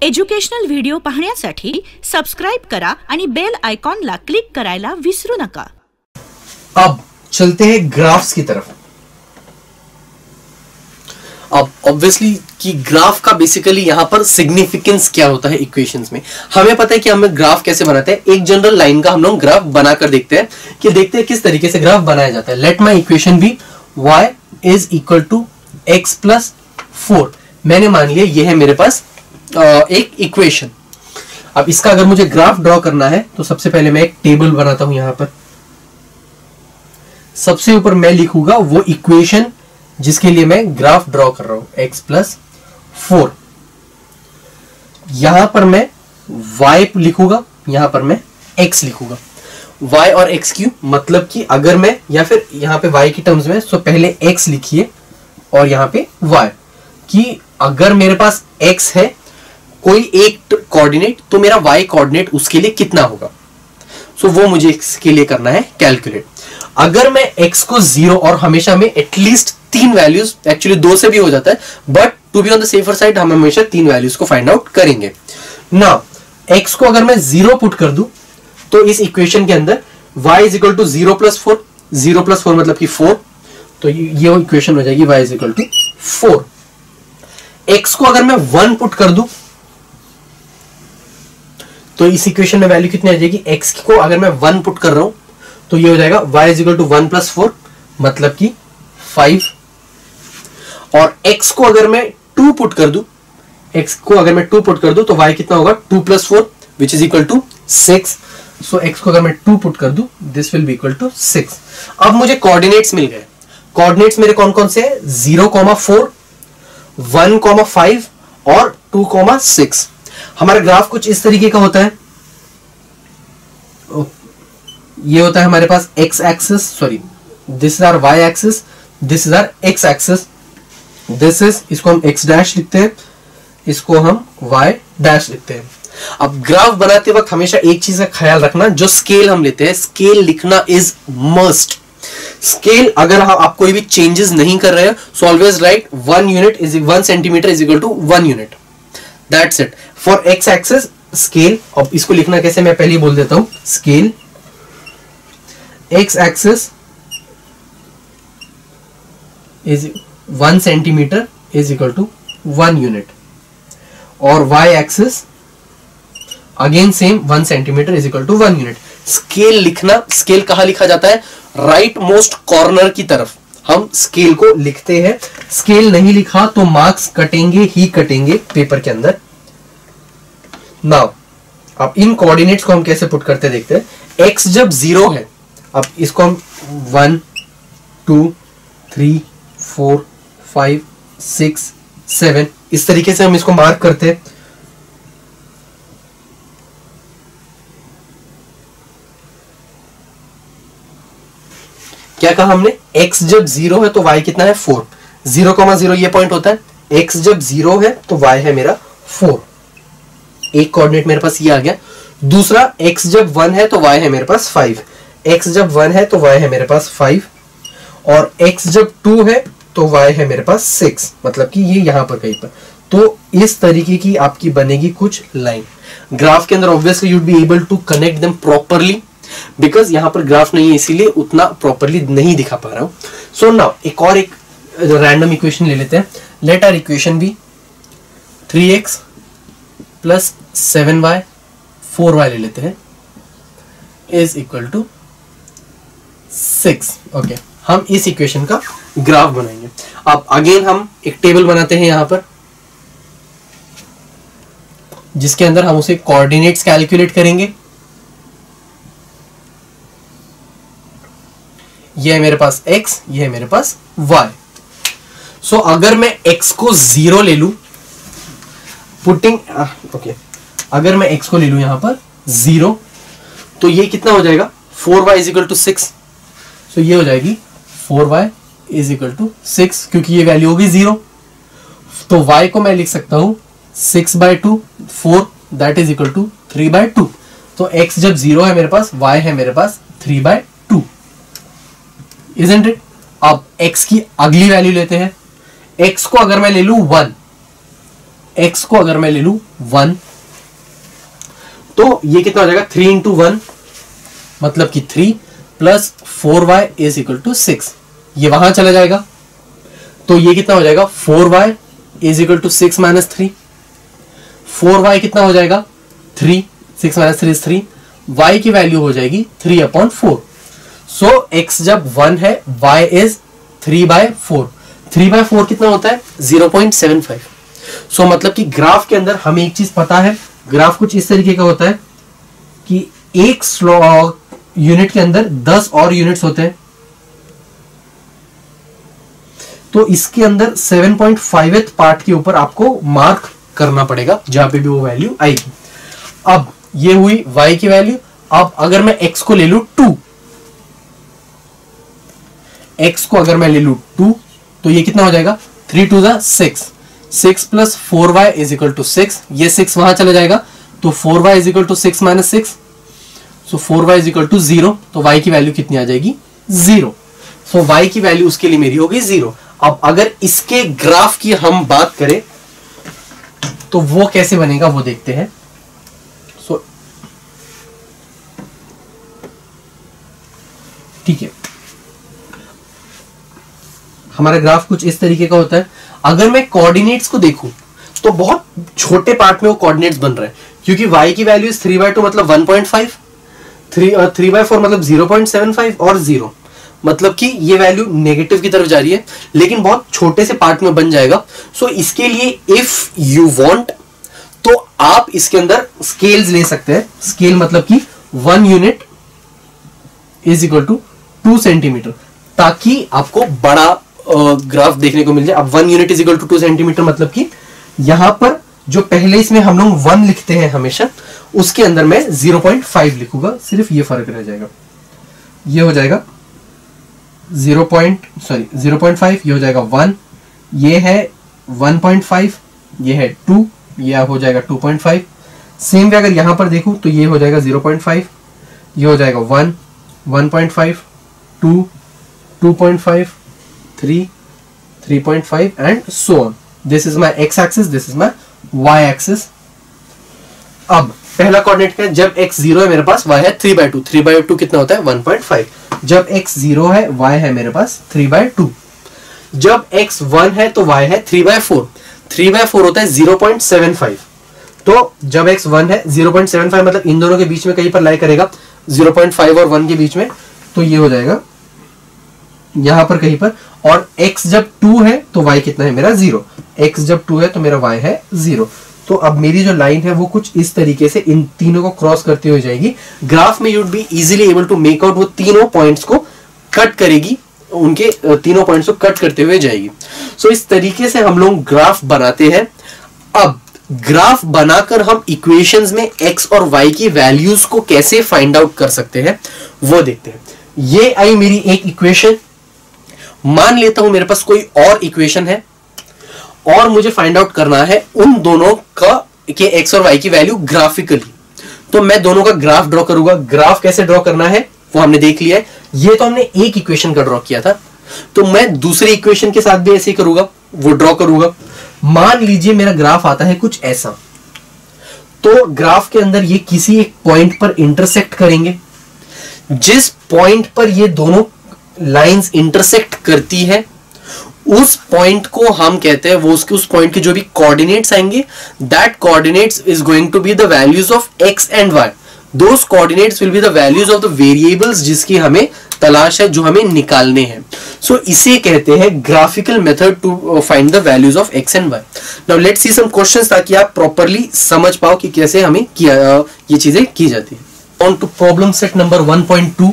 Educational video पाहण्यासाठी subscribe करा आणि बेल आयकॉनला क्लिक करायला विसरू नका। अब चलते हैं ग्राफ्स की तरफ। अब ऑब्वियसली कि ग्राफ का बेसिकली यहां पर सिग्निफिकेंस क्या होता है इक्वेशंस में। हमें पता है कि हमें ग्राफ कैसे बनाते हैं। एक जनरल लाइन का हम लोग ग्राफ बनाकर देखते हैं कि देखते हैं किस तरीके से ग्राफ बनाया जाता है। Let my equation be y is equal to x plus 4। मैंने मान लिया ये है मेरे पास एक इक्वेशन। अब इसका अगर मुझे ग्राफ ड्रॉ करना है तो सबसे पहले मैं एक टेबल बनाता हूं। यहां पर सबसे ऊपर मैं लिखूंगा वो इक्वेशन जिसके लिए मैं ग्राफ ड्रॉ कर रहा हूं, x प्लस 4। यहां पर मैं y लिखूंगा, यहां पर मैं x लिखूंगा। y और x क्यों, मतलब कि अगर मैं या फिर यहां पे y की टर्म्स में तो पहले x लिखिए और यहां पे y, कि अगर मेरे पास x है कोई एक कोऑर्डिनेट तो मेरा y कोऑर्डिनेट उसके लिए कितना होगा। सो वो मुझे इसके लिए करना है कैलकुलेट। अगर मैं x को 0 और हमेशा में एटलीस्ट 3 वैल्यूज, एक्चुअली 2 से भी हो जाता है, but to be on the safer side हम हमेशा 3 वैल्यूज को फाइंड आउट करेंगे ना। x को अगर मैं 0 पुट कर दूं तो इस इक्वेशन के अंदर y is equal to 0 plus 4, 0 plus 4 मतलब कि 4, तो ये इक्वेशन हो जाएगी y is equal to 4। x को अगर मैं 1 पुट कर दूं तो इस इक्वेशन में वैल्यू कितनी आ जाएगी, x को अगर मैं 1 पुट कर रहा हूं तो ये हो जाएगा y is equal to 1 plus 4 मतलब कि 5। और x को अगर मैं 2 पुट कर दूं, x को अगर मैं 2 पुट कर दूं तो y कितना होगा, 2 plus 4 which is equal to 6। So x को अगर मैं 2 पुट कर दूं this will be equal to 6। अब मुझे कोऑर्डिनेट्स मिल गए। कोऑर्डिनेट्स मेरे कौन कौन से हैं, 0,4, 1,5 और 2,6। हमारा ग्राफ कुछ इस तरीके का होता है। ये होता है हमारे पास x axis, sorry this is our y axis, this is our x axis, this is, इसको हम x डैश लिखते हैं, इसको हम y डैश लिखते हैं। अब ग्राफ बनाते वक्त हमेशा एक चीज का ख्याल रखना, जो स्केल हम लेते हैं, स्केल लिखना इज मस्ट। स्केल अगर आप कोई भी चेंजेस नहीं कर रहे हो so always write 1 unit is 1 centimetre is equal to 1 unit, that's it for x axis scale. अब इसको लिखना कैसे मैं पहले ही बोल देता हूं, scale x axis is 1 centimetre is equal to 1 unit और y axis again same 1 centimetre is equal to 1 unit. Scale लिखना, स्केल कहां लिखा जाता है, राइट मोस्ट कॉर्नर की तरफ हम स्केल को लिखते हैं। स्केल नहीं लिखा तो मार्क्स कटेंगे ही कटेंगे पेपर के अंदर। नाउ अब इन कोऑर्डिनेट्स को हम कैसे पुट करते देखते हैं। x जब 0 है, अब इसको हम 1 2 3 4 5 6 7 इस तरीके से हम इसको मार्क करते हैं। क्या कहा हमने, x जब 0 है तो y कितना है, 4। 0,0 ये पॉइंट होता है। x जब 0 है तो y है मेरा 4। एक कोऑर्डिनेट मेरे पास ये आ गया। दूसरा x जब 1 है तो y है मेरे पास 5। x जब 1 है तो y है मेरे पास 5 और x जब 2 है तो y है मेरे पास 6, मतलब कि ये यहां पर कहीं पर। तो इस तरीके की आपकी बनेगी कुछ लाइन। ग्राफ के अंदर obviously you would be able to connect them properly, because यहां पर ग्राफ नहीं है इसीलिए उतना प्रॉपरली नहीं दिखा पा रहा हूं। सो नाउ एक रैंडम इक्वेशन ले लेते हैं। Let our equation be 3x plus 7y 4y ले लेते हैं इज इक्वल टू 6। ओके, हम इस इक्वेशन का ग्राफ बनाएंगे। अब अगेन हम एक टेबल बनाते हैं यहां पर जिसके अंदर हम उसे कोऑर्डिनेट्स कैलकुलेट करेंगे। ये है मेरे पास x, ये है मेरे पास y। सो अगर मैं x को 0 ले लूं, पुटिंग ओके, अगर मैं x को ले लूं यहां पर 0 तो ये कितना हो जाएगा, 4y इज इक्वल टू 6। सो ये हो जाएगी 4y इज इक्वल टू 6 क्योंकि ये वैल्यू होगी 0। तो y को मैं लिख सकता हूं 6/2, 4 दैट इज इक्वल टू 3/2। तो x जब 0 है मेरे पास, y है मेरे पास 3/2, isn't it? अब x की अगली वैल्यू लेते हैं। x को अगर मैं ले लूं 1 x को अगर मैं ले लूं 1, तो ये कितना हो जाएगा 3 इंटू 1 मतलब कि 3 plus 4y is equal to 6, ये वहां चला जाएगा, तो ये कितना हो जाएगा 4y is equal to 6 minus 3, 4y कितना हो जाएगा 3, 6 माइनस 3 इज 3, y की वैल्यू हो जाएगी 3/4। सो x जब 1 है y इज 3/4, 3/4 कितना होता है 0.75। सो मतलब कि ग्राफ के अंदर हमें एक चीज पता है, ग्राफ कुछ इस तरीके का होता है कि एक यूनिट के अंदर 10 और यूनिट्स होते हैं, तो इसके अंदर 7.5th पार्ट के ऊपर आपको मार्क करना पड़ेगा जहां पे भी वो वैल्यू आएगी। अब ये हुई y की वैल्यू। अब अगर मैं x को ले लूं 2, x को अगर मैं ले लूं 2 तो ये कितना हो जाएगा 3 2 6, 6 plus 4y is equal to 6, ये 6 वहां चला जाएगा, तो 4y is equal to 6 minus 6, so 4y is equal to 0, तो y की वैल्यू कितनी आ जाएगी 0। सो y की वैल्यू उसके लिए मेरी होगी 0। अब अगर इसके ग्राफ की हम बात करें तो वो कैसे बनेगा वो देखते हैं। सो ठीक है, हमारा ग्राफ कुछ इस तरीके का होता है। अगर मैं कोऑर्डिनेट्स को देखूं तो बहुत छोटे पार्ट में वो कोऑर्डिनेट्स बन रहे हैं, क्योंकि y की वैल्यू 3/2 मतलब 1.5, 3/4 मतलब 0.75 और 0 मतलब कि ये वैल्यू नेगेटिव की तरफ जा रही है, लेकिन बहुत छोटे से पार्ट में बन जाएगा। सो इसके लिए इफ यू वांट तो आप इसके अंदर स्केल्स ले सकते हैं। स्केल मतलब कि 1 unit is equal to 2 centimetre, ताकि आपको बड़ा ग्राफ देखने को मिल जाए। अब 1 unit is equal to 2 centimetre मतलब कि यहां पर जो पहले इसमें हम लोग 1 लिखते हैं हमेशा, उसके अंदर मैं 0.5 लिखूंगा, सिर्फ ये फर्क रह जाएगा। ये हो जाएगा 0.5, ये हो जाएगा 1, ये है 1.5, ये है 2, ये हो जाएगा 2.5। सेम वे अगर यहां पर देखूं तो ये हो जाएगा 0.5, ये हो जाएगा 1, 1.5, 2, 2.5, 3, 3.5 and so on. This is my x axis, this is my y axis. अब पहला कोऑर्डिनेट क्या है, जब x 0 है मेरे पास y है 3/2, 3/2 कितना होता है 1.5। जब x 0 है y है मेरे पास 3/2। जब x 1 है तो y है 3/4, 3/4 होता है 0.75। तो जब x 1 है 0.75 मतलब इन दोनों के बीच में कहीं पर लाई करेगा 0.5 और 1 के बीच में, तो ये हो जाएगा यहां पर कहीं पर। और x जब 2 है तो y कितना है मेरा 0, x जब 2 है तो मेरा y है 0। तो अब मेरी जो लाइन है वो कुछ इस तरीके से इन तीनों को क्रॉस करती हुई जाएगी। ग्राफ में you would be easily able to make out, वो तीनों पॉइंट्स को कट करेगी, उनके तीनों पॉइंट्स को कट करते हुए जाएगी। सो इस तरीके से हम लोग ग्राफ बनाते हैं। अब ग्राफ बनाकर हम इक्वेशंस में x और y की वैल्यूज को कैसे फाइंड आउट कर सकते हैं वो देखते हैं। ये आई मेरी एक इक्वेशन। मान लेता हूं मेरे पास कोई और इक्वेशन है और मुझे फाइंड आउट करना है उन दोनों का के x और y की वैल्यू ग्राफिकली। तो मैं दोनों का ग्राफ ड्रॉ करूंगा। ग्राफ कैसे ड्रॉ करना है वो हमने देख लिया है। ये तो हमने एक इक्वेशन का ड्रॉ किया था, तो मैं दूसरी इक्वेशन के साथ भी ऐसे ही करूंगा, वो ड्रॉ करूंगा। मान लीजिए मेरा ग्राफ आता है कुछ ऐसा, तो ग्राफ के अंदर ये किसी एक पॉइंट पर इंटरसेक्ट करेंगे। जिस पॉइंट पर ये दोनों लाइंस इंटरसेक्ट करती है उस पॉइंट को हम कहते हैं, वो उसके उस पॉइंट के जो भी कोऑर्डिनेट्स आएंगे, that coordinates is going to be the values of x and y। Those coordinates will be the values of the variables जिसकी हमें तलाश है, जो हमें निकालने हैं। सो इसे कहते हैं graphical method to find the values of x and y। Now let's see some questions ताकि आप प्रॉपर्ली समझ पाओ कि कैसे हमें ये चीजें की जाती है। On to problem set number 1.2।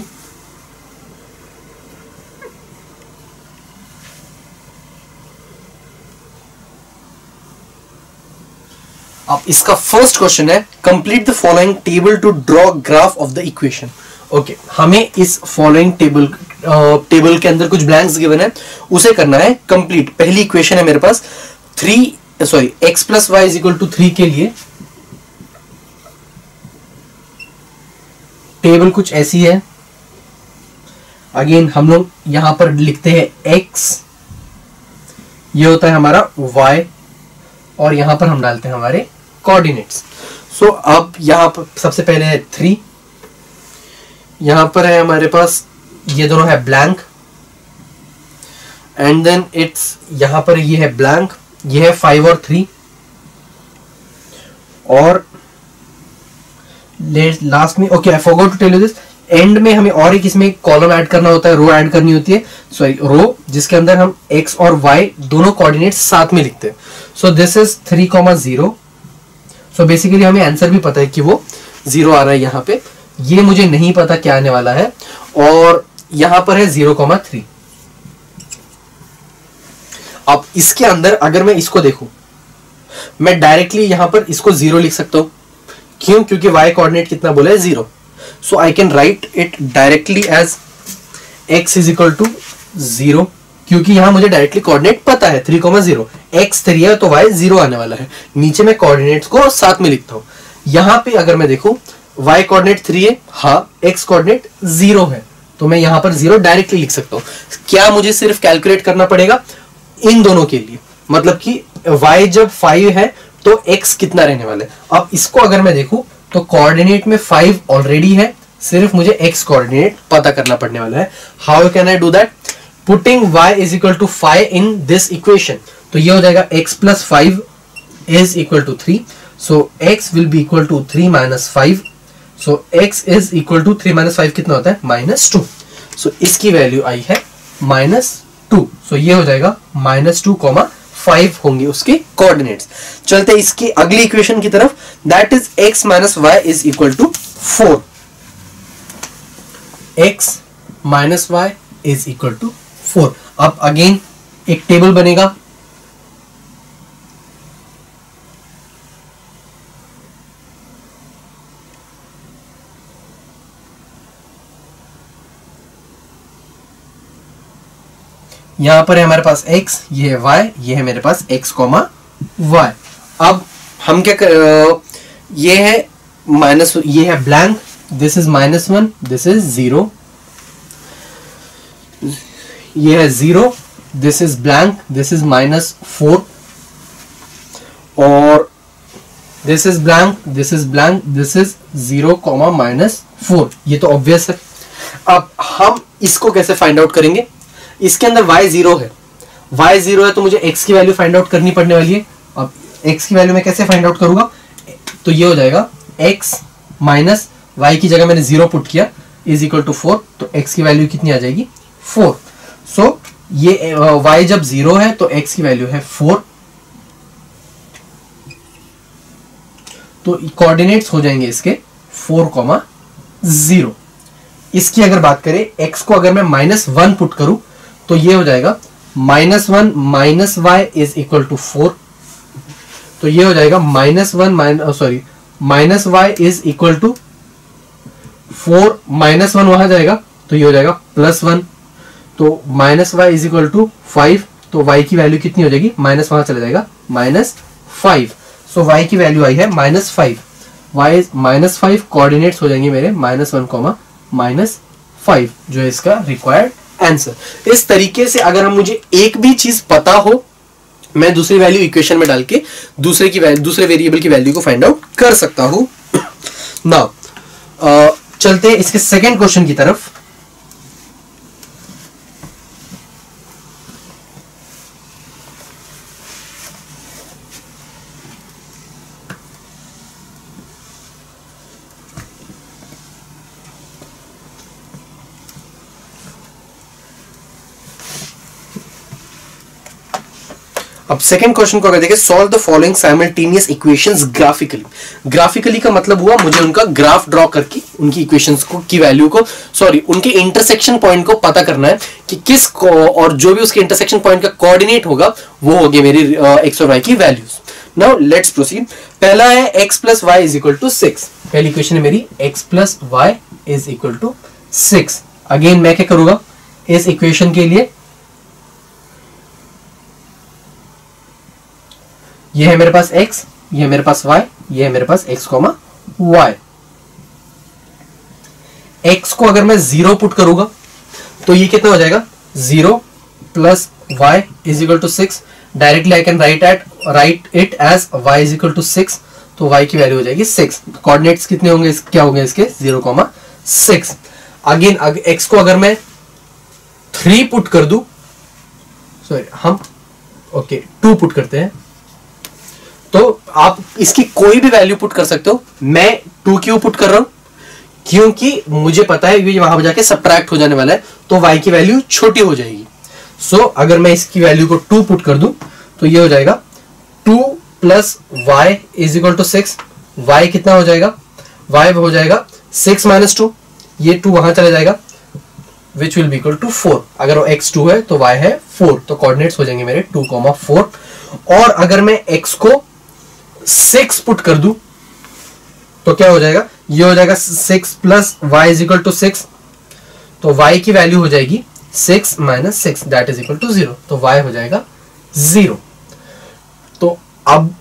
अब इसका फर्स्ट क्वेश्चन है, complete the following table to draw graph of the equation. Okay, हमें इस फॉलोइंग टेबल के अंदर कुछ ब्लैंक्स गिवन है, उसे करना है कंप्लीट। पहली इक्वेशन है मेरे पास x plus Y is equal to 3 के लिए टेबल कुछ ऐसी है। अगेन हम लोग यहां पर लिखते हैं x, ये होता है हमारा y, और यहां पर हम डालते हैं हमारे कोऑर्डिनेट्स। सो अब यहां पर सबसे पहले है 3, यहां पर है हमारे पास ये दोनों है ब्लैंक, एंड देन इट्स यहां पर ये है ब्लैंक, ये है 5 और 3, और लास्ट में okay I forgot to tell you this, end में हमें और एक इसमें कॉलम ऐड करना होता है, रो ऐड करनी होती है, सॉरी रो, जिसके अंदर हम x और y दोनों कोऑर्डिनेट्स साथ में लिखते हैं। So this is 3,0। So basically हमें आंसर भी पता है कि वो 0 आ रहा है यहाँ पे, ये मुझे नहीं पता क्या आने वाला है, और यहां पर है 0,3। अब इसके अंदर अगर मैं इसको देखूं, मैं डायरेक्टली यहां पर इसको 0 लिख सकता हूं, क्यों? क्योंकि y कोऑर्डिनेट कितना बोला है 0, so I can write it directly as x is equal to 0, क्योंकि यहां मुझे डायरेक्टली कोऑर्डिनेट पता है 3,0, x 3 है तो y 0 आने वाला है। नीचे मैं कोऑर्डिनेट्स को साथ में लिखता हूं, यहां पे अगर मैं देखूं y कोऑर्डिनेट 3 है, हाँ, x कोऑर्डिनेट 0 है, तो मैं यहां पर 0 डायरेक्टली लिख सकता हूं। क्या मुझे सिर्फ कैलकुलेट करना पड़ेगा इन दोनों के लिए, मतलब कि y जब 5 है तो x कितना रहने वाला है। अब इसको अगर मैं देखूं तो कोऑर्डिनेट में 5 ऑलरेडी है, सिर्फ मुझे x कोऑर्डिनेट पता करना पड़ने वाला है। How can I do that? Putting y is equal to 5 in this equation, तो ये हो जाएगा x plus 5 is equal to 3, so x will be equal to 3 minus 5, so x is equal to 3 minus 5 कितना होता है? -2, सो इसकी value आई है -2, सो ये हो जाएगा -2,5 होंगे उसके कोऑर्डिनेट्स। चलते इसकी अगली इक्वेशन की तरफ, that is x minus y is equal to 4, x minus y is equal to 4। अब अगेन एक टेबल बनेगा, यहां पर है हमारे पास x, ये है y, ये है मेरे पास x, y। अब हम क्या ये है माइनस, ये है blank, this is -1, this is 0, ये है 0, this is blank, this is -4, और this is blank, this is blank, this is 0, -4, ये तो ऑब्वियस है। अब हम इसको कैसे फाइंड आउट करेंगे? इसके अंदर y 0 है, y 0 है तो मुझे x की वैल्यू फाइंड आउट करनी पड़ने वाली है। अब x की वैल्यू मैं कैसे फाइंड आउट करूंगा? तो ये हो जाएगा x माइनस y की जगह मैंने 0 पुट किया इज इक्वल टू 4, तो x की वैल्यू कितनी आ जाएगी? 4। सो ये y जब 0 है तो x की वैल्यू है 4, तो कोऑर्डिनेट्स हो जाएंगे इसके 4,0। इसकी अगर बात करें, x को अगर मैं -1 पुट करूं तो ये हो जाएगा -1 minus y is equal to 4, तो ये हो जाएगा minus y is equal to 4, -1 वहां जाएगा तो ये हो जाएगा +1, तो minus y is equal to 5, तो y की वैल्यू कितनी हो जाएगी? माइनस वहां चला जाएगा -5, सो y की वैल्यू आई है -5, y इज -5, कोऑर्डिनेट्स हो जाएंगे मेरे -1, -5, जो है इसका रिक्वायर्ड आंसर। इस तरीके से अगर हम मुझे एक भी चीज पता हो, मैं दूसरी वैल्यू इक्वेशन में डाल के दूसरे वेरिएबल की वैल्यू को फाइंड आउट कर सकता हूं। नाउ चलते हैं इसके सेकंड क्वेश्चन की तरफ। अब सेकंड क्वेश्चन को अगर देखें, solve the following simultaneous equations graphically. Graphically का मतलब हुआ मुझे उनका ग्राफ ड्रॉ करके उनकी इक्वेशंस को की वैल्यू को उनके इंटरसेक्शन पॉइंट को पता करना है कि किस को, और जो भी उसके इंटरसेक्शन पॉइंट का कोऑर्डिनेट होगा वो होगी मेरी एक्स और वाई की वैल्यूज। Now let's proceed. पहला है x plus Y is equal to 6। पहली इक्वेशन है मेरी x plus Y is equal to 6। Again मैं क्या करूंगा इस इक्वेशन के लिए, ये है मेरे पास x, ये है मेरे पास y, ये है मेरे पास x, y। x को अगर मैं 0 पुट करूंगा तो ये कितना हो जाएगा 0 plus y is equal to 6। Directly I can write it as y is equal to 6, तो y की वैल्यू हो जाएगी 6। कोऑर्डिनेट्स कितने होंगे, क्या होंगे इसके 0,6। अगेन x को अगर मैं 3 पुट कर दूं, सॉरी हम ओके 2 पुट करते हैं, तो आप इसकी कोई भी वैल्यू पुट कर सकते हो। मैं 2 क्यों पुट कर रहा हूं, क्योंकि मुझे पता है ये वहां पर जाके सबट्रैक्ट हो जाने वाला है, तो y की वैल्यू छोटी हो जाएगी। सो अगर मैं इसकी वैल्यू को 2 पुट कर दूं तो ये हो जाएगा 2 plus y is equal to 6। y कितना हो जाएगा, y हो जाएगा 6 माइनस 2, ये 2 वहां चला जाएगा, which will be equal to 4। अगर वो x 2 है तो y है 4, तो कोऑर्डिनेट्स हो जाएंगे मेरे 2,4। और अगर मैं x को 6 पुट कर दूं तो क्या हो जाएगा, ये हो जाएगा 6 plus y is equal to 6, तो y की वैल्यू हो जाएगी 6 minus 6 that is equal to 0, तो y हो जाएगा 0। तो अब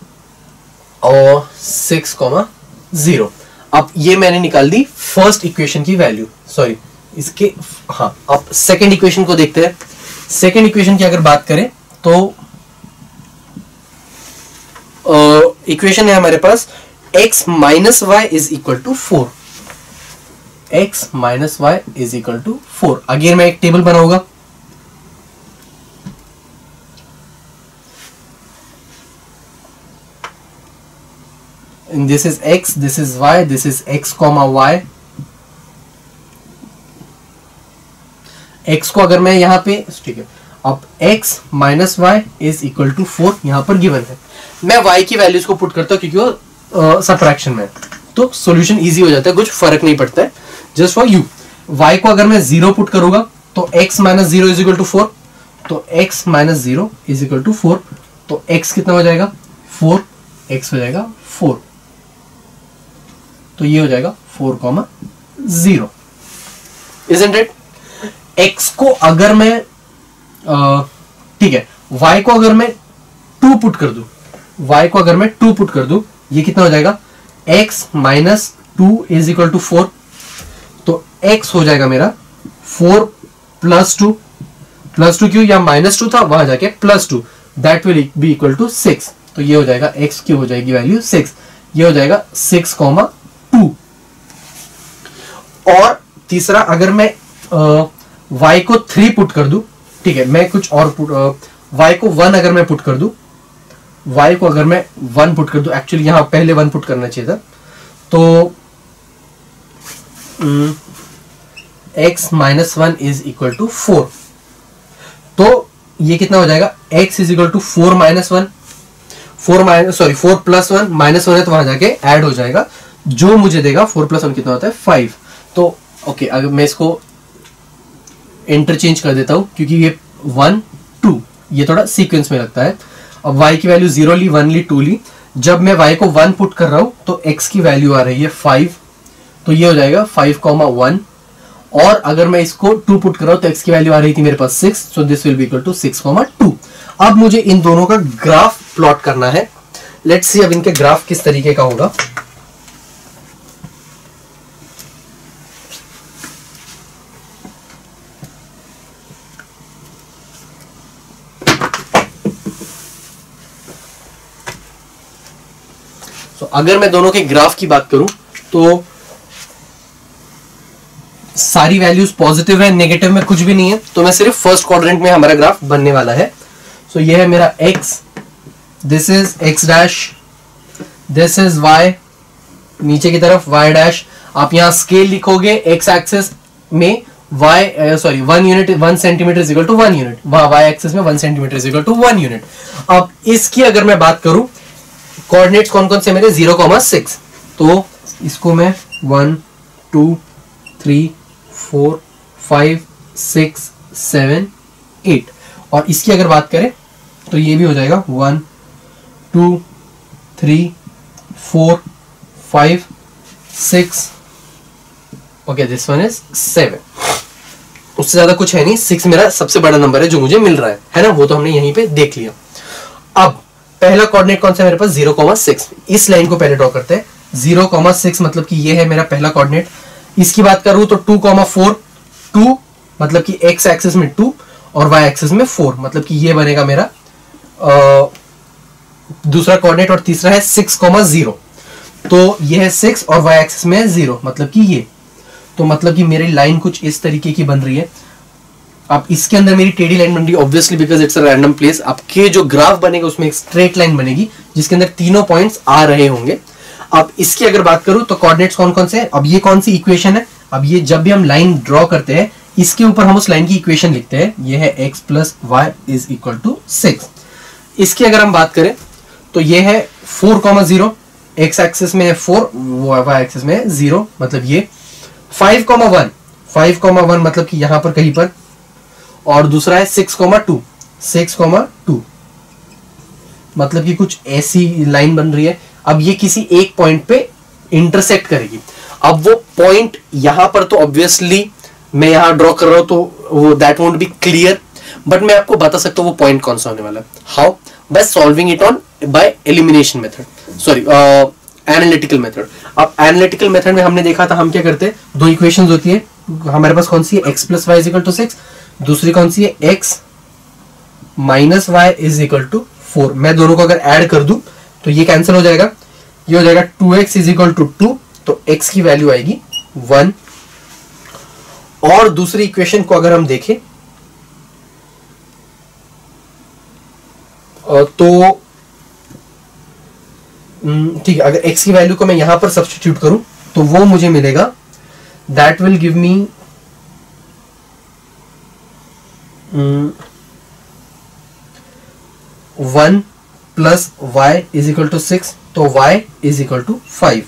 6,0। अब ये मैंने निकाल दी फर्स्ट इक्वेशन की वैल्यू, सॉरी इसके, हाँ अब सेकेंड इक्वेशन को देखते हैं। सेकेंड इक्वेशन की अगर बात करें तो इक्वेशन है हमारे पास x minus Y is equal to 4। x minus Y is equal to 4। Again मैं एक टेबल बनाऊंगा, and this is x, this is y, this is x comma y। x को अगर मैं यहाँ पे, ठीक है, अब x minus Y is equal to 4 यहाँ पर गिवन है। मैं y की वैल्यूज को पुट करता हूँ क्योंकि वो सबट्रैक्शन में, तो सॉल्यूशन इजी हो जाता है, कुछ फर्क नहीं पड़ता है। जस्ट फॉर यू, y को अगर मैं 0 पुट करूंगा तो x minus 0 is equal to 4, तो x minus 0 is equal to 4, तो x कितना हो जाएगा 4, x हो जाएगा 4, तो ये हो जाएगा 4,0। Isn't it? x को अगर मैं ठीक है, y को अगर मैं 2 पुट कर दूं, y को अगर मैं 2 पुट कर दूं, ये कितना हो जाएगा x minus 2 is equal to 4, तो x हो जाएगा मेरा 4 प्लस 2, प्लस 2 क्यों, या माइनस 2 था वहां जाके plus 2, that will be equal to 6, तो ये हो जाएगा x की हो जाएगी वैल्यू 6, ये हो जाएगा 6,2। और तीसरा अगर मैं y को 3 पुट कर दूं, ठीक है, मैं कुछ और y को 1 अगर मैं पुट कर दूं, y को अगर मैं 1 पुट कर दूं, एक्चुअली यहां पहले 1 पुट करना चाहिए था, तो x minus 1 is equal to 4, तो ये कितना हो जाएगा x is equal to 4 minus 1, 4 plus 1 minus 1 है तो वहां जाके ऐड हो जाएगा, जो मुझे देगा 4 प्लस 1 कितना होता है 5। तो ओके, अगर मैं इसको इंटरचेंज कर देता हूं क्योंकि ये 1 2 ये थोड़ा सीक्वेंस में लगता है। अब y की वैल्यू 0 ली, 1 ली, 2 ली, जब मैं y को 1 पुट कर रहा हूं तो x की वैल्यू आ रही है 5, तो ये हो जाएगा 5,1। और अगर मैं इसको 2 पुट कर रहा हूं तो x की वैल्यू आ रही थी मेरे पास 6, so this will be equal to 6,2। अब मुझे इन दोनों का ग्राफ प्लॉट करना है। लेट्स सी अब इनके ग्राफ किस तरीके का होगा। अगर मैं दोनों के ग्राफ की बात करूं तो सारी वैल्यूज पॉजिटिव है, नेगेटिव में कुछ भी नहीं है, तो मैं सिर्फ फर्स्ट क्वाड्रेंट में हमारा ग्राफ बनने वाला है। सो ये है मेरा x, this is x dash, this is y, नीचे की तरफ y डैश। आप यहां स्केल लिखोगे x एक्सिस में y 1 unit 1 centimetre is equal to 1 unit, वहां y एक्सिस में 1 centimetre is equal to 1 unit. अब इसकी अगर मैं बात करूं, कोऑर्डिनेट्स कौन कौन से मेरे 0,6, तो इसको मैं 1 2 3 4 5 6 7 8, और इसकी अगर बात करें तो ये भी हो जाएगा 1 2 3 4 5 6, ओके दिस वन इज 7। उससे ज्यादा कुछ है नहीं, 6 मेरा सबसे बड़ा नंबर है जो मुझे मिल रहा है ना, वो तो हमने यहीं पे देख लिया। अब पहला कोऑर्डिनेट कौन सा है मेरे पास 0,6, इस लाइन को पहले ड्रॉ करते हैं। 0,6 मतलब कि ये है मेरा पहला कोऑर्डिनेट। इसकी बात करूं तो 2,4, 2 मतलब कि x एक्सिस में 2 और y एक्सिस में 4, मतलब कि ये बनेगा मेरा दूसरा कोऑर्डिनेट और तीसरा है 6,0, तो ये है 6 और y एक्सिस में है 0, मतलब कि ये, तो मतलब कि मेरी लाइन कुछ इस तरीके की बन रही है। अब इसके अंदर मेरी टेढ़ी लाइन बन रही है obviously because it's a random place. आपके जो ग्राफ बनेगा उसमें एक स्ट्रेट लाइन बनेगी जिसके अंदर तीनों पॉइंट्स आ रहे होंगे। अब इसकी अगर बात करूं तो कोऑर्डिनेट्स कौन कौन से हैं, अब ये कौन सी इक्वेशन है, अब ये जब भी हम लाइन ड्रॉ करते हैं इसके ऊपर हम उस लाइन की इक्वेशन लिखते हैं, ये है x + y = 6। इसकी अगर हम बात करें तो ये है 4,0, x एक्सिस में है 4, y एक्सिस में है 0, मतलब ये 5,1, 5,1 मतलब कि यहां पर कहीं पर, और दूसरा है 6,2, 6,2 मतलब कि कुछ ऐसी लाइन बन रही है। अब ये किसी एक पॉइंट पे इंटरसेक्ट करेगी। अब वो पॉइंट यहां पर तो ऑब्वियसली मैं यहां ड्रॉ कर रहा हूं तो वो that won't be clear, but मैं आपको बता सकता हूं वो पॉइंट कौन सा होने वाला है। How? By solving it on by elimination method, sorry analytical method. अब एनालिटिकल मेथड में हमने देखा था हम क्या करते हैं, दो इक्वेशंस होती है हमारे पास, कौन सी है, x + y = 6, दूसरी कौन सी है, x - y = 4। मैं दोनों को अगर ऐड कर दूं तो ये कैंसिल हो जाएगा, ये हो जाएगा 2x = 2, तो x की वैल्यू आएगी 1। और दूसरी इक्वेशन को अगर हम देखें तो ठीक है, अगर x की वैल्यू को मैं यहां पर सब्स्टिट्यूट करूं तो वो मुझे मिलेगा, that will give me 1 + y = 6, तो y = 5,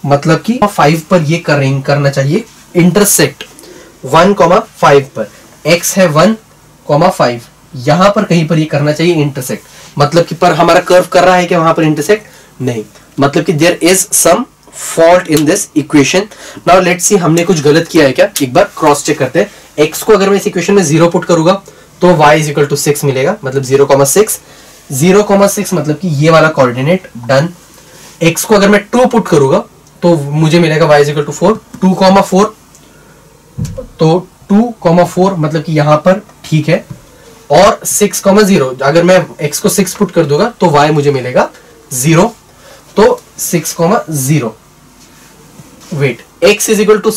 मतलब कि 5 पर ये करना चाहिए इंटरसेक्ट 1,5 पर। x है 1,5, यहां पर कहीं पर ये करना चाहिए इंटरसेक्ट, मतलब कि पर हमारा कर्व कर रहा है कि वहां पर इंटरसेक्ट नहीं, मतलब कि there is some fault in this equation. Now let's see हमने कुछ गलत किया है क्या, एक बार क्रॉस चेक करते हैं। x को अगर मैं इस इक्वेशन में 0 पुट करूंगा तो y = 6 मिलेगा, मतलब 0,6, 0,6 मतलब कि ये वाला कोऑर्डिनेट डन। x को अगर मैं 2 पुट करूंगा तो मुझे मिलेगा y = 4, 2,4, तो 2,4 मतलब कि यहां पर ठीक है। और 6,0 अगर मैं x को 6 पुट कर दूंगा तो y मुझे मिलेगा 0, तो 6,0। वेट, x =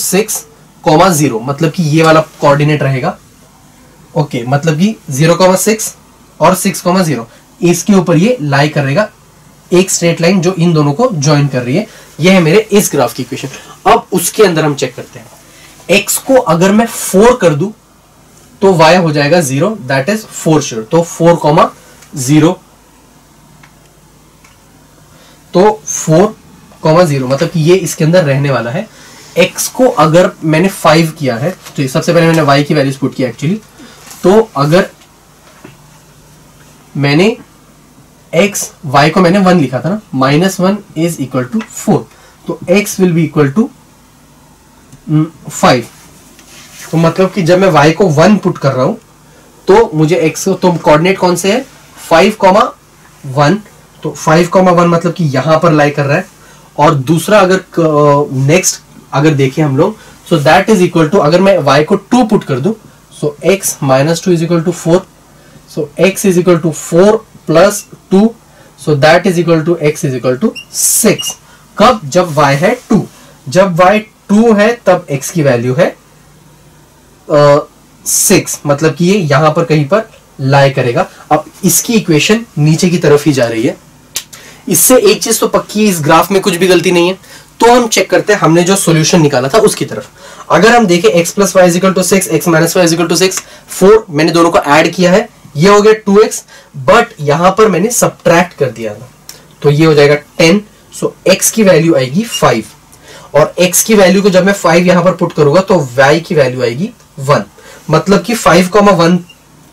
6,0 मतलब कि ये वाला कोऑर्डिनेट रहेगा, ओके, मतलब कि 0,6 और 6,0 इसके ऊपर ये लाई करेगा एक स्ट्रेट लाइन जो इन दोनों को ज्वाइन कर रही है। ये है मेरे इस ग्राफ की इक्वेशन। अब उसके अंदर हम चेक करते हैं, x को अगर मैं 4 कर दूं तो y हो जाएगा 0, दैट इज 4 श्योर, तो 4,0, तो 4,0 मतलब कि ये इसके अंदर रहने वाला है। x को अगर मैंने 5 किया है तो सबसे पहले मैंने y की वैल्यूज पुट किया एक्चुअली, तो अगर मैंने y को मैंने 1 लिखा था ना, -1 = 4, तो x will be equal to 5। तो मतलब कि जब मैं y को 1 पुट कर रहा हूं तो मुझे x को, तो कोऑर्डिनेट कौन से है, 5,1, तो 5,1 मतलब कि यहां पर लाई कर रहा है। और दूसरा अगर नेक्स्ट अगर देखें हम लोग, so that is equal to, अगर मैं y को 2 पुट कर दूं, so x - 2 = 4, so x = 4 + 2, so that is equal to x = 6। कब? जब y है 2, जब y 2 है तब x की वैल्यू है 6, मतलब कि ये यहां पर कहीं पर लाई करेगा। अब इसकी इक्वेशन नीचे की तरफ ही जा रही है। इससे एक चीज तो पक्की, इस ग्राफ में कुछ भी गलती नहीं है। तो हम चेक करते हैं हमने जो सॉल्यूशन निकाला था उसकी तरफ। अगर हम देखें x + y = 6, x - y = 6, 4 मैंने दोनों को ऐड किया है, ये हो गया 2x, बट यहां पर मैंने सब्ट्रैक्ट कर दिया था तो ये हो जाएगा 10, सो x की वैल्यू आएगी 5, और x की वैल्यू को जब मैं 5 यहां पर पुट करूंगा तो y की वैल्यू आएगी 1, मतलब कि 5,1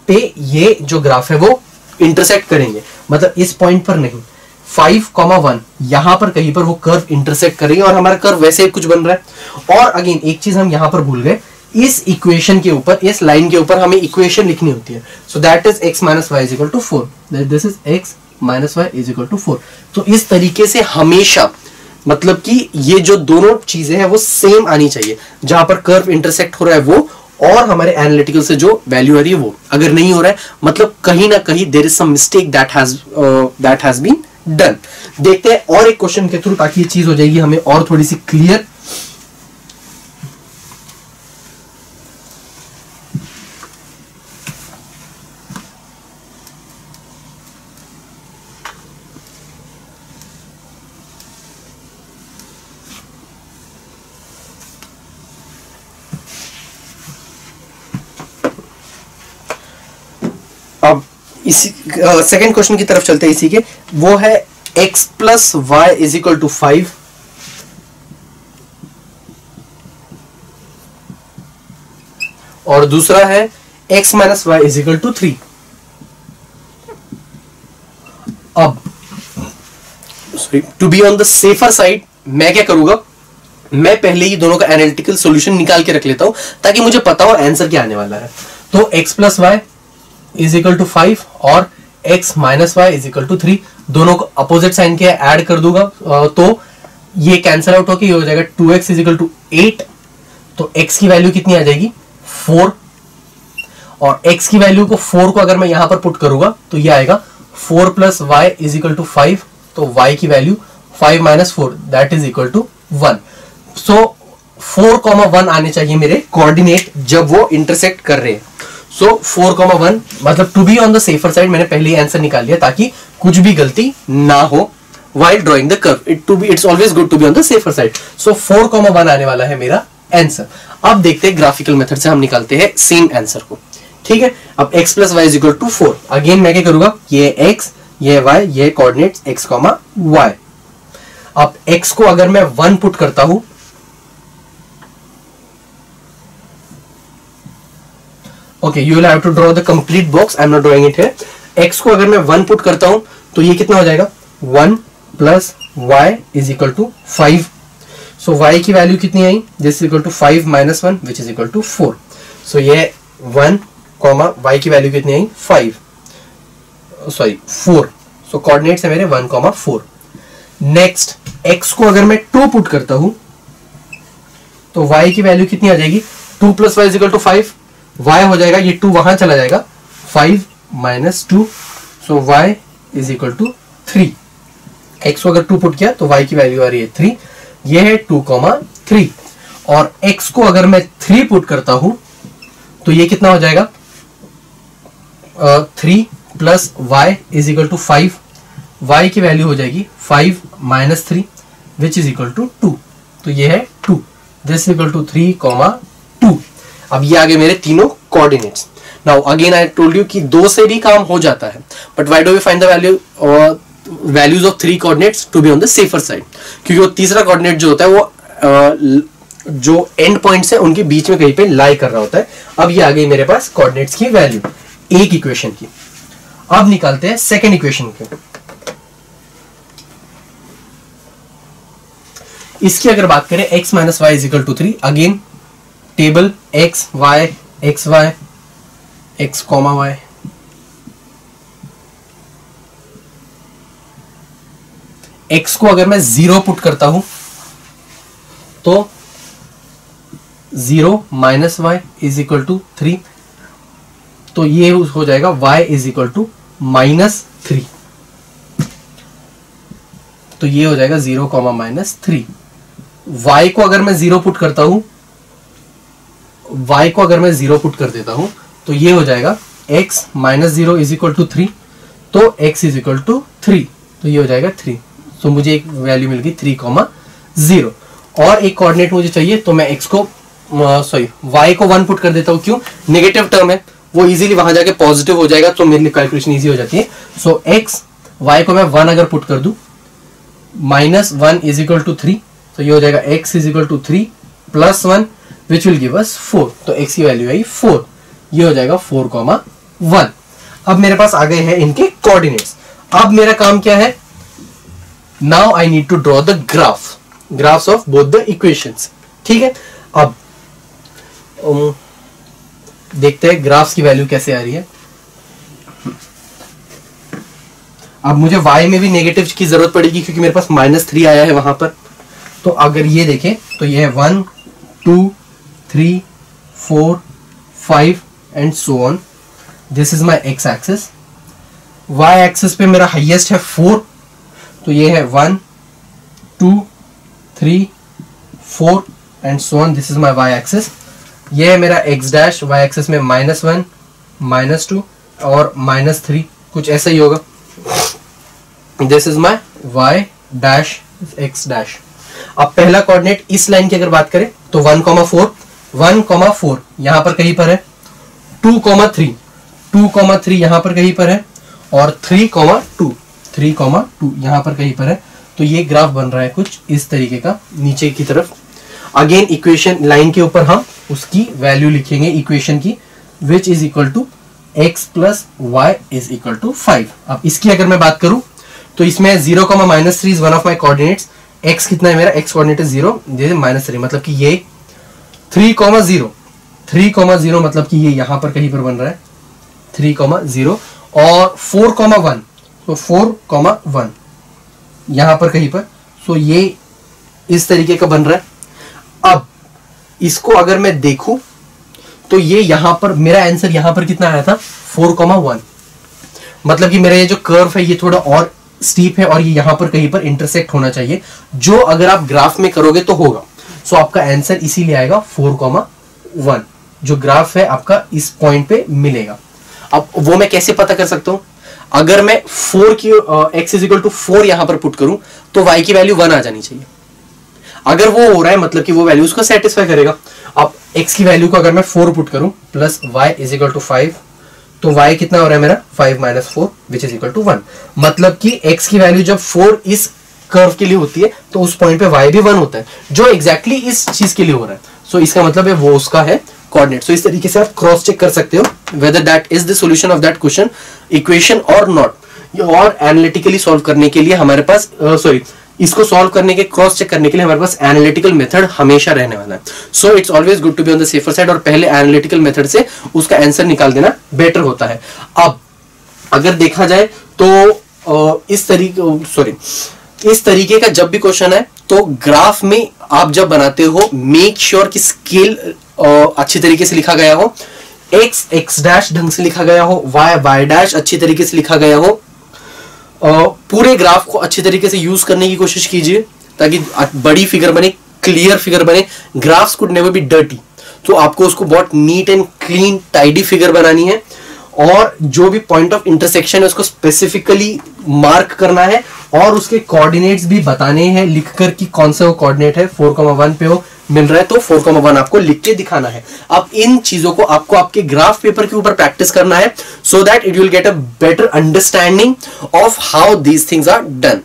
पे ये जो ग्राफ है वो इंटरसेक्ट करेंगे, मतलब इस पॉइंट पर नहीं, 5,1 यहां पर कहीं पर वो कर्व इंटरसेक्ट करेंगे और हमारा कर्व वैसे ही कुछ बन रहा है। और अगेन एक चीज हम यहां पर भूल गए, इस इक्वेशन के ऊपर, इस लाइन के ऊपर हमें इक्वेशन लिखनी होती है। So that is x - y = 4, this is x - y = 4। तो इस तरीके से हमेशा, मतलब कि ये जो दोनों चीजें हैं वो सेम आनी चाहिए, जहां पर कर्व इंटरसेक्ट हो रहा है वो, और हमारे एनालिटिकल से जो वैल्यू आ रही है वो। अगर नहीं हो रहा है मतलब कहीं ना कहीं there is some mistake that has been done. देखते हैं और एक क्वेश्चन के थ्रू, ताकि ये चीज हो जाएगी हमें और थोड़ी सी क्लियर। अब इसी सेकेंड क्वेश्चन की तरफ चलते हैं। इसी के वो है x plus Y is equal to 5 और दूसरा है x minus Y is equal to 3। अब to be on the safer side मैं क्या करूंगा, मैं पहले ही दोनों का एनालिटिकल सॉल्यूशन निकाल के रख लेता हूं ताकि मुझे पता हो आंसर क्या आने वाला है। तो x plus Y is equal to 5 और x minus Y is equal to 3, दोनों को अपोजिट साइन के ऐड कर दूंगा तो ये कैंसिल आउट होकर ये हो जाएगा 2x इज इक्वल टू 8। तो x की वैल्यू कितनी आ जाएगी 4 और x की वैल्यू को 4 को अगर मैं यहां पर पुट करूंगा तो ये आएगा 4 plus Y is equal to 5। तो y की value 5 minus 4 that is equal to 1। So 4,1 आने चाहिए मेरे कोऑर्डिनेट जब वो इंटरसेक्ट कर रहे हैं। सो 4,1 मतलब to be on the safer side मैंने पहले ही आंसर निकाल लिया ताकि कुछ भी गलती ना हो while drawing the curve. It's always good to be on the safer side. So 4,1 आने वाला है मेरा आंसर। अब देखते हैं ग्राफिकल मेथड से हम निकालते हैं सेम आंसर को। ठीक है, अब x plus Y is equal to 4। Again मैं क्या करूंगा, ये x ये y ये कोऑर्डिनेट्स x, y। अब x को अगर मैं 1 पुट करता हूं okay, you will have to draw the complete box, I am not drawing it here. x को अगर मैं 1 पुट करता हूं तो ये कितना हो जाएगा 1 plus y is equal to 5। So y की वैल्यू कितनी आई, this is equal to 5 minus 1 which is equal to 4। So ये 1 y की वैल्यू कितनी आई 4। सो कोऑर्डिनेट्स है मेरे 1, 4। नेक्स्ट x को अगर मैं 2 पुट करता हूं तो y की वैल्यू कितनी आ जाएगी 2 plus Y is equal to 5। y हो जाएगा, ये 2 वहां चला जाएगा, 5 minus 2। So y is equal to 3। x को अगर 2 पुट किया तो y की वैल्यू आ रही है 3। ये है 2,3 और x को अगर मैं 3 पुट करता हूं तो ये कितना हो जाएगा 3 plus y is equal to 5। y की वैल्यू हो जाएगी 5 minus 3 which is equal to 2। तो ये है 2, दिस इक्वल टू 3,2। अब ये आगे मेरे तीनों coordinates. Now again I told you कि 2 से भी काम हो जाता है, but why do we find the values of 3 coordinates to be on the safer side, क्योंकि वो तीसरा कोऑर्डिनेट जो होता है वो जो एंड पॉइंट्स है उनके बीच में कहीं पे लाई कर रहा होता है। अब ये आ गई मेरे पास कोऑर्डिनेट्स की वैल्यू एक इक्वेशन की। अब निकालते हैं सेकेंड इक्वेशन के। इसकी अगर बात करें x minus Y is equal to 3, again table x y x y x comma y। x को अगर मैं 0 पुट करता हूं तो 0 minus Y is equal to 3। तो ये हो जाएगा y is equal to minus 3। तो ये हो जाएगा 0 कॉमा माइनस 3। y को अगर मैं 0 पुट करता हूं, y को अगर मैं 0 पुट कर देता हूं तो ये हो जाएगा x minus 0 is equal to 3। तो x इज इक्वल टू 3, तो ये हो जाएगा 3। तो मुझे एक वैल्यू मिल गई 3,0 और एक कोऑर्डिनेट मुझे चाहिए, तो मैं x को y को 1 पुट कर देता हूं। क्यों, नेगेटिव टर्म है, वो इजीली वहां जाके पॉजिटिव हो जाएगा, तो मेरे लिए कैलकुलेशन इजी हो जाती है। सो x y को मैं 1 अगर पुट कर दूं, माइनस 1 इज इक्वल टू 3, तो ये हो जाएगा x is equal to 3 plus 1 which will give us 4। तो x की वैल्यू आई 4, ये हो जाएगा 4,1। अब मेरे पास आ गए हैं इनके कोऑर्डिनेट्स। अब मेरा काम क्या है, now I need to draw the graphs of both the equations. ठीक है, अब देखते हैं ग्राफ्स की वैल्यू कैसे आ रही है। अब मुझे y में भी नेगेटिव की जरूरत पड़ेगी क्योंकि मेरे पास -3 आया है वहां पर। तो अगर ये देखें तो ये है 1 2 3 4 5 and so on. This is my x axis. Y axis पे मेरा हाईएस्ट है 4, तो ये है 1 2 3 4 and so on. This is my y axis. ये है मेरा एक्स डैश, वाई एक्सिस में -1 -2 और -3, कुछ ऐसा ही होगा। This is my y dash x dash. अब पहला कोऑर्डिनेट इस लाइन की अगर बात करें तो 1,4 1,4 यहां पर कहीं पर है, 2,3 2,3 यहां पर कहीं पर है और 3,2 3,2 यहां पर कहीं पर है। तो ये ग्राफ बन रहा है कुछ इस तरीके का नीचे की तरफ। अगेन इक्वेशन लाइन के ऊपर हम उसकी वैल्यू लिखेंगे इक्वेशन की, which is equal to x plus Y is equal to 5। अब इसकी अगर मैं बात करूं तो इसमें 0, -3 is one of my coordinates. x कितना है मेरा, x कोऑर्डिनेट है 0, -3 मतलब कि ये 3,0 3,0 मतलब कि ये यहां पर कहीं पर बन रहा है 3,0 और 4,1 तो 4,1 यहां पर कहीं पर। सो ये इस तरीके का बन रहा है। अब इसको अगर मैं देखूं तो ये यहां पर मेरा आंसर यहां पर कितना आया था 4,1, मतलब कि मेरा ये जो कर्व है ये थोड़ा और स्टीप है और ये यहां पर कहीं पर इंटरसेक्ट होना चाहिए, जो अगर आप ग्राफ में करोगे तो होगा। सो आपका आंसर इसीलिए आएगा 4,1, जो ग्राफ है आपका इस पॉइंट पे मिलेगा। अब वो मैं कैसे पता कर सकता हूं, अगर मैं 4 की x इज इक्वल टू 4 यहां पर पुट करूं तो y की वैल्यू 1 आ जानी चाहिए। अगर वो हो रहा है मतलब कि वो वैल्यू उसको सेटिस्फाई करेगा। अब x की वैल्यू को अगर मैं 4 पुट करूं plus y is equal to 5, तो y कितना हो रहा है मेरा 5 - 4 विच इज इक्वल टू 1। मतलब कि x की वैल्यू जब 4 इस कर्व के लिए होती है तो उस पॉइंट पे y भी 1 होता है, जो एग्जैक्टली इस चीज के लिए हो रहा है। सो इसका मतलब है वो उसका है कोऑर्डिनेट। सो इस तरीके से आप क्रॉस चेक कर सकते हो whether that is the solution of that question equation और नॉट। और एनालिटिकली सॉल्व करने के लिए हमारे पास इसको सॉल्व करने के क्रॉस चेक करने के लिए हमारे पास एनालिटिकल मेथड हमेशा रहने वाला है। So it's always good to be on the safer side और पहले एनालिटिकल मेथड से उसका आंसर निकाल देना बेटर होता है। अब अगर देखा जाए तो इस तरीके का जब भी क्वेश्चन है तो ग्राफ में आप जब बनाते हो मेक श्योर कि स्केल अच्छी तरीके से लिखा गया हो, x डैश ढंग से लिखा गया हो, y डैश अच्छी तरीके से लिखा गया हो। पूरे ग्राफ को अच्छी तरीके से यूज करने की कोशिश कीजिए ताकि बड़ी फिगर बने, क्लियर फिगर बने। Graphs could never be dirty, तो आपको उसको बहुत neat and clean tidy figure बनानी है और जो भी पॉइंट ऑफ इंटरसेक्शन है उसको स्पेसिफिकली मार्क करना है और उसके कोऑर्डिनेट्स भी बताने हैं लिखकर कि कौन सा वो कोऑर्डिनेट है। 4,1 पे वो मिल रहा है तो 4,1 आपको लिख के दिखाना है। अब इन चीजों को आपको आपके ग्राफ पेपर के ऊपर प्रैक्टिस करना है so that it will get a better understanding of how these things are done.